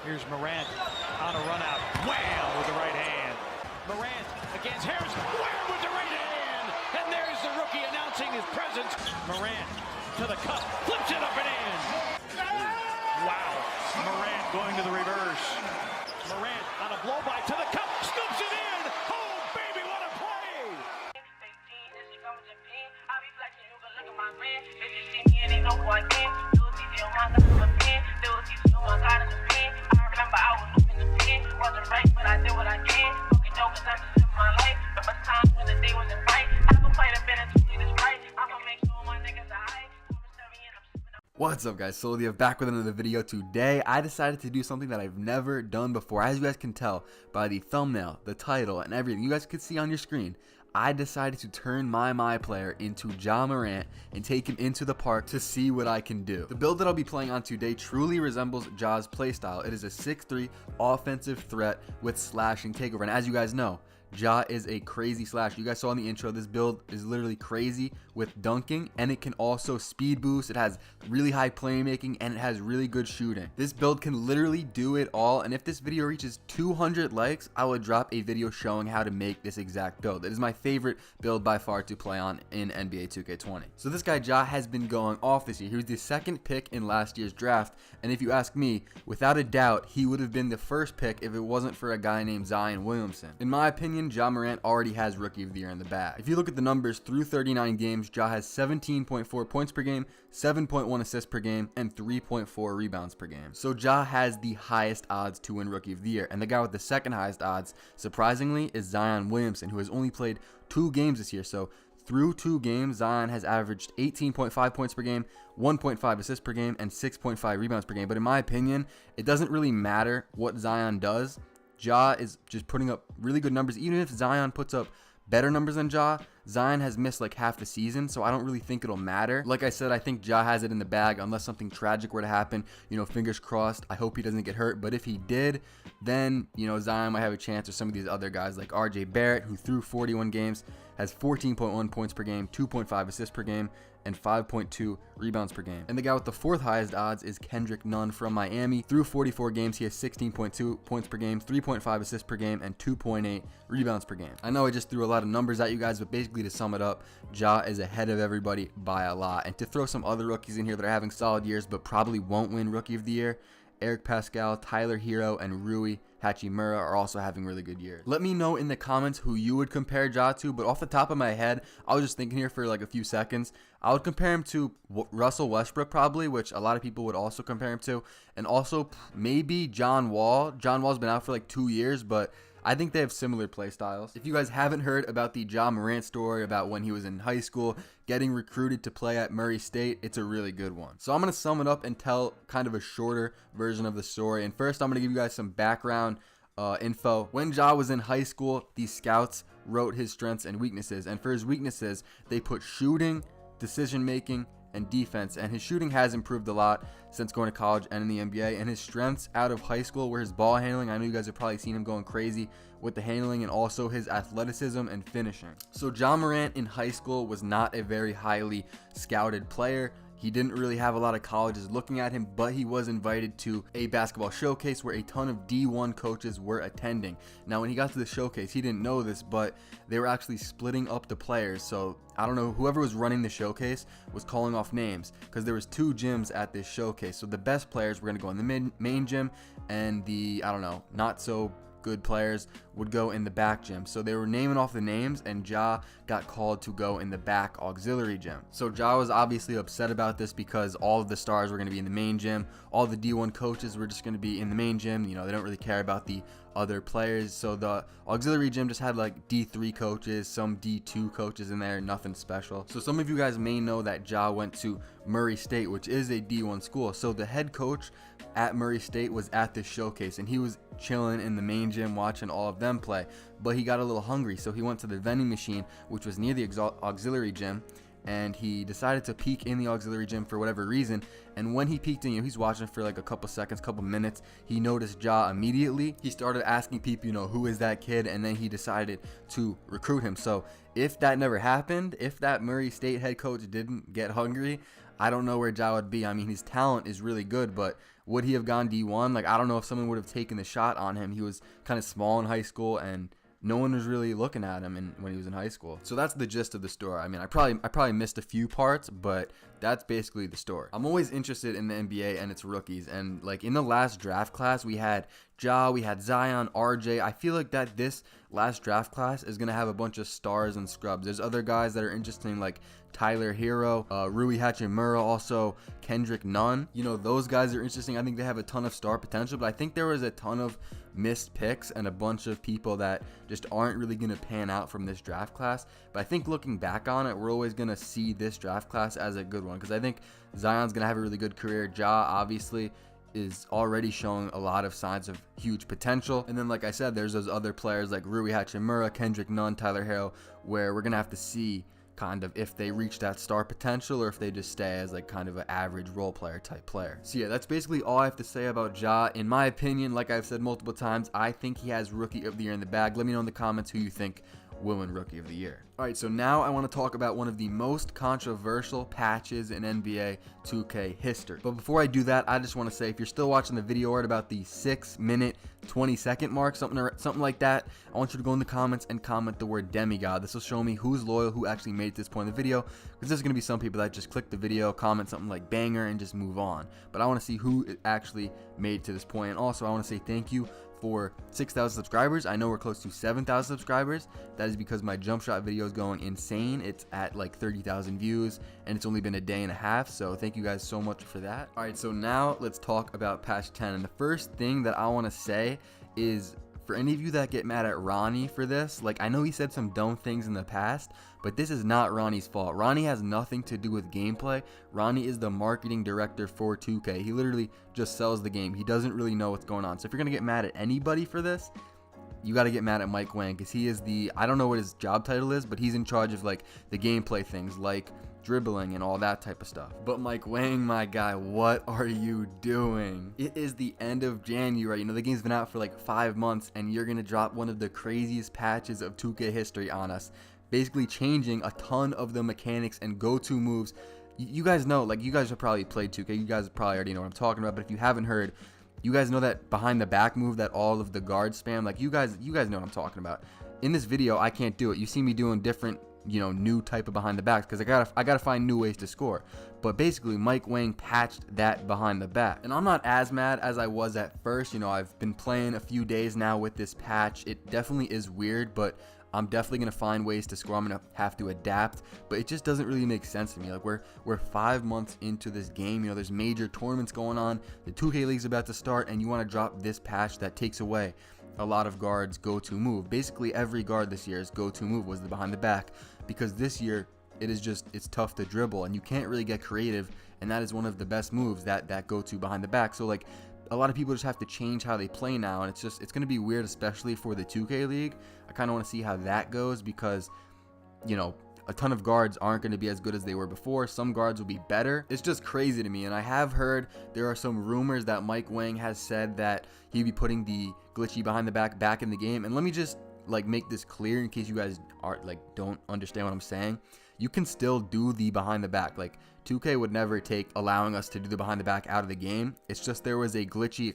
Here's Morant on a run out. Wham with the right hand. Morant against Harris. Wham with the right hand. And there's the rookie announcing his presence. Morant to the cup. Flips it up and in. Wow. Morant going to the reverse. Morant on a blow by to the cup. Scoops it in. Oh, baby, what a play. What's up, guys? Soldia back with another video. Today I decided to do something that I've never done before. As you guys can tell by the thumbnail, the title, and everything you guys can see on your screen, I decided to turn my player into Ja Morant and take him into the park to see what I can do. The build that I'll be playing on today truly resembles Ja's playstyle. It is a 6'3" offensive threat with slashing takeover, and as you guys know, Ja is a crazy slasher. You guys saw in the intro, this build is literally crazy with dunking, and it can also speed boost. It has really high playmaking, and it has really good shooting. This build can literally do it all, and if this video reaches 200 likes, I will drop a video showing how to make this exact build. It is my favorite build by far to play on in NBA 2K20. So this guy Ja has been going off this year. He was the second pick in last year's draft, and if you ask me, without a doubt, he would have been the first pick if it wasn't for a guy named Zion Williamson. In my opinion, Ja Morant already has Rookie of the Year in the bag. If you look at the numbers through 39 games, Ja has 17.4 points per game, 7.1 assists per game, and 3.4 rebounds per game. So Ja has the highest odds to win Rookie of the Year, and the guy with the second highest odds, surprisingly, is Zion Williamson, who has only played 2 games this year. So through 2 games, Zion has averaged 18.5 points per game, 1.5 assists per game, and 6.5 rebounds per game. But in my opinion, it doesn't really matter what Zion does. Ja is just putting up really good numbers. Even if Zion puts up better numbers than Ja, Zion has missed like half the season, so I don't really think it'll matter. Like I said, I think Ja has it in the bag unless something tragic were to happen. You know, fingers crossed. I hope he doesn't get hurt, but if he did, then, you know, Zion might have a chance, or some of these other guys like RJ Barrett, who through 41 games has 14.1 points per game, 2.5 assists per game, and 5.2 rebounds per game. And the guy with the 4th highest odds is Kendrick Nunn from Miami. Through 44 games, he has 16.2 points per game, 3.5 assists per game, and 2.8 rebounds per game. I know I just threw a lot of numbers at you guys, but basically to sum it up, Ja is ahead of everybody by a lot. And to throw some other rookies in here that are having solid years but probably won't win Rookie of the Year, Eric Pascal, Tyler Hero, and Rui Hachimura are also having really good years. Let me know in the comments who you would compare Ja to, but off the top of my head, I was just thinking here for like a few seconds, I would compare him to Russell Westbrook probably, which a lot of people would also compare him to, and also maybe John Wall. John Wall's been out for like 2 years, but I think they have similar play styles. If you guys haven't heard about the Ja Morant story about when he was in high school, getting recruited to play at Murray State, it's a really good one. So I'm going to sum it up and tell kind of a shorter version of the story. And first, I'm going to give you guys some background info. When Ja was in high school, the scouts wrote his strengths and weaknesses. And for his weaknesses, they put shooting, decision making, and defense, and his shooting has improved a lot since going to college and in the NBA. And his strengths out of high school were his ball handling. I know you guys have probably seen him going crazy with the handling, and also his athleticism and finishing. So Ja Morant in high school was not a very highly scouted player. He didn't really have a lot of colleges looking at him, but he was invited to a basketball showcase where a ton of D1 coaches were attending. Now, when he got to the showcase, he didn't know this, but they were actually splitting up the players. So I don't know, whoever was running the showcase was calling off names because there was 2 gyms at this showcase. So the best players were going to go in the main gym, and the, I don't know, not so good players would go in the back gym. So they were naming off the names, and Ja got called to go in the back auxiliary gym. So Ja was obviously upset about this because all of the stars were going to be in the main gym. All the D1 coaches were just going to be in the main gym. You know, they don't really care about the other players. So the auxiliary gym just had like D3 coaches, some D2 coaches in there, nothing special. So some of you guys may know that Ja went to Murray State, which is a D1 school. So the head coach at Murray State was at this showcase, and he was chilling in the main gym watching all of them play, but he got a little hungry, so he went to the vending machine, which was near the auxiliary gym, and he decided to peek in the auxiliary gym for whatever reason. And when he peeked in, you know, he's watching for like a couple seconds, couple minutes, he noticed Ja immediately. He started asking people, you know, who is that kid, and then he decided to recruit him. So if that never happened, if that Murray State head coach didn't get hungry, I don't know where Ja would be. I mean, his talent is really good, but would he have gone D1? Like, I don't know if someone would have taken the shot on him. He was kind of small in high school, and no one was really looking at him when he was in high school. So that's the gist of the story. I mean, I probably missed a few parts, but that's basically the story. I'm always interested in the NBA and its rookies, and like in the last draft class, we had Ja, we had Zion, RJ. I feel like that this last draft class is gonna have a bunch of stars and scrubs. There's other guys that are interesting, like Tyler Hero, Rui Hachimura, also Kendrick Nunn. You know, those guys are interesting. I think they have a ton of star potential, but I think there was a ton of missed picks and a bunch of people that just aren't really going to pan out from this draft class. But I think looking back on it, we're always going to see this draft class as a good one, because I think Zion's going to have a really good career. Ja obviously is already showing a lot of signs of huge potential. And then, like I said, there's those other players like Rui Hachimura, Kendrick Nunn, Tyler Hero, where we're going to have to see kind of if they reach that star potential or if they just stay as like kind of an average role player type player. So yeah, that's basically all I have to say about Ja. In my opinion, like I've said multiple times, I think he has Rookie of the Year in the bag. Let me know in the comments who you think will win Rookie of the Year. Alright, so now I want to talk about one of the most controversial patches in NBA 2K history. But before I do that, I just want to say, if you're still watching the video at about the 6-minute 20-second mark, something like that, I want you to go in the comments and comment the word demigod. This will show me who's loyal, who actually made it to this point in the video, because there's going to be some people that just click the video, comment something like banger, and just move on. But I want to see who actually made it to this point. And also, I want to say thank you for 6,000 subscribers. I know we're close to 7,000 subscribers. That is because my jump shot video is going insane. It's at like 30,000 views, and it's only been a day and a half, so thank you guys so much for that. All right, so now let's talk about patch 10. And the first thing that I want to say is, for any of you that get mad at Ronnie for this, like, I know he said some dumb things in the past, but this is not Ronnie's fault. Ronnie has nothing to do with gameplay. Ronnie is the marketing director for 2K. He literally just sells the game. He doesn't really know what's going on. So if you're gonna get mad at anybody for this, you got to get mad at Mike Wang, because he is the, I don't know what his job title is, but he's in charge of like the gameplay things, like dribbling and all that type of stuff. But Mike Wang, my guy, what are you doing? It is the end of January. You know, the game's been out for like 5 months, and you're gonna drop one of the craziest patches of 2K history on us, basically changing a ton of the mechanics and go-to moves. You guys know, like, you guys have probably played 2K, you guys probably already know what I'm talking about, but if you haven't heard, you guys know that behind the back move that all of the guards spam. Like, you guys know what I'm talking about. In this video, I can't do it. You see me doing different, you know, new type of behind the backs, because I gotta find new ways to score. But basically, Mike Wang patched that behind the back, and I'm not as mad as I was at first. You know, I've been playing a few days now with this patch. It definitely is weird, but I'm definitely gonna find ways to score. I'm gonna have to adapt, but it just doesn't really make sense to me. Like, we're 5 months into this game. You know, there's major tournaments going on. The 2K League's about to start, and you want to drop this patch that takes away a lot of guards' go-to move. Basically, every guard this year's go-to move was the behind the back, because this year it's tough to dribble, and you can't really get creative, and that is one of the best moves, that go-to behind the back. So like, a lot of people just have to change how they play now, and it's going to be weird, especially for the 2K League. I kind of want to see how that goes, because, you know, a ton of guards aren't going to be as good as they were before. Some guards will be better. It's just crazy to me, and I have heard there are some rumors that Mike Wang has said that he'd be putting the glitchy behind the back in the game. And let me just like make this clear in case you guys don't understand what I'm saying. You can still do the behind the back. Like, 2K would never take allowing us to do the behind the back out of the game. It's just there was a glitchy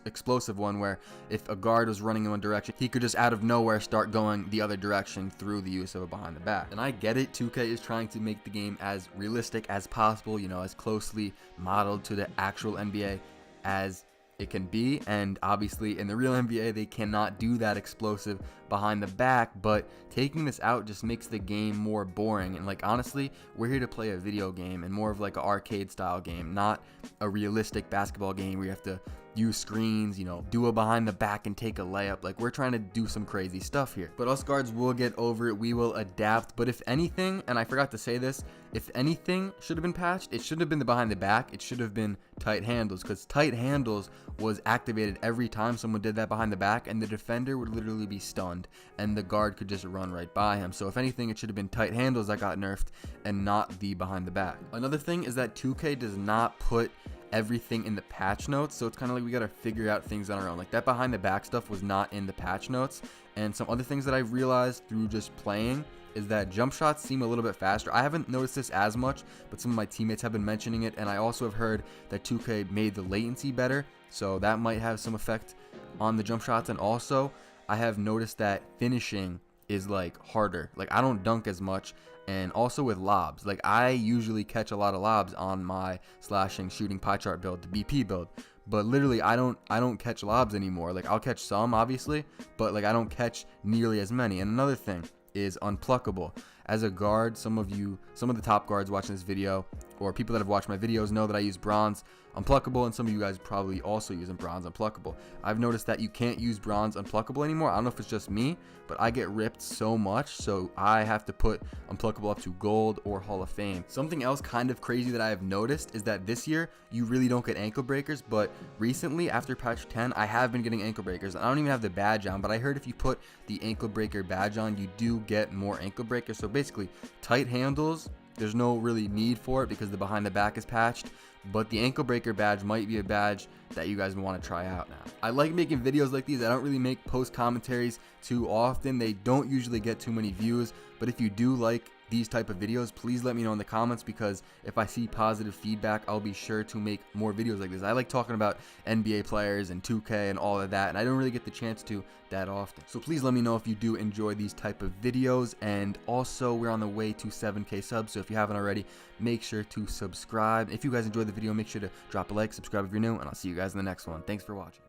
explosive one where if a guard was running in one direction, he could just out of nowhere start going the other direction through the use of a behind the back. And I get it, 2K is trying to make the game as realistic as possible, you know, as closely modeled to the actual NBA as it can be, and obviously in the real NBA they cannot do that explosive behind the back, but taking this out just makes the game more boring. And like, honestly, we're here to play a video game, and more of like an arcade style game, not a realistic basketball game where you have to use screens, you know, do a behind the back and take a layup. Like, we're trying to do some crazy stuff here. But us guards will get over it. We will adapt. But if anything, and I forgot to say this, if anything should have been patched, it shouldn't have been the behind the back. It should have been tight handles, because tight handles was activated every time someone did that behind the back, and the defender would literally be stunned and the guard could just run right by him. So if anything, it should have been tight handles that got nerfed and not the behind the back. Another thing is that 2K does not put everything in the patch notes, so it's kind of like we got to figure out things on our own. Like, that behind the back stuff was not in the patch notes, and some other things that I've realized through just playing is that jump shots seem a little bit faster. I haven't noticed this as much, but some of my teammates have been mentioning it, and I also have heard that 2K made the latency better, so that might have some effect on the jump shots. And also, I have noticed that finishing is like harder. Like, I don't dunk as much. And also with lobs, like I usually catch a lot of lobs on my slashing shooting pie chart build, the BP build, but literally I don't catch lobs anymore. Like, I'll catch some obviously, but like I don't catch nearly as many. And another thing is unpluckable. As a guard, some of the top guards watching this video, or people that have watched my videos, know that I use bronze unpluckable, and some of you guys probably also using bronze unpluckable. I've noticed that you can't use bronze unpluckable anymore. I don't know if it's just me, but I get ripped so much, so I have to put unpluckable up to gold or Hall of Fame. Something else kind of crazy that I have noticed is that this year you really don't get ankle breakers, but recently after patch 10 I have been getting ankle breakers. I don't even have the badge on, but I heard if you put the ankle breaker badge on, you do get more ankle breakers. So basically, tight handles, there's no really need for it because the behind the back is patched, but the ankle breaker badge might be a badge that you guys want to try out now. I like making videos like these. I don't really make post commentaries too often. They don't usually get too many views, but if you do like these type of videos, please let me know in the comments, because if I see positive feedback, I'll be sure to make more videos like this. I like talking about NBA players and 2K and all of that, and I don't really get the chance to that often. So please let me know if you do enjoy these type of videos. And also, we're on the way to 7K subs, so if you haven't already, make sure to subscribe. If you guys enjoyed the video, make sure to drop a like, subscribe if you're new, and I'll see you guys in the next one. Thanks for watching.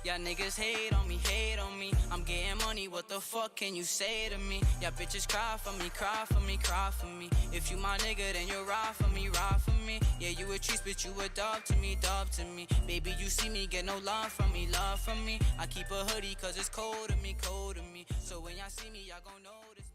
Y'all niggas hate on me, I'm getting money, what the fuck can you say to me? Y'all bitches cry for me, cry for me, cry for me. If you my nigga, then you ride for me, ride for me. Yeah, you a cheese, but you a dog to me, dog to me. Baby, you see me, get no love from me, love from me. I keep a hoodie, cause it's cold to me, cold to me. So when y'all see me, y'all gon' notice me.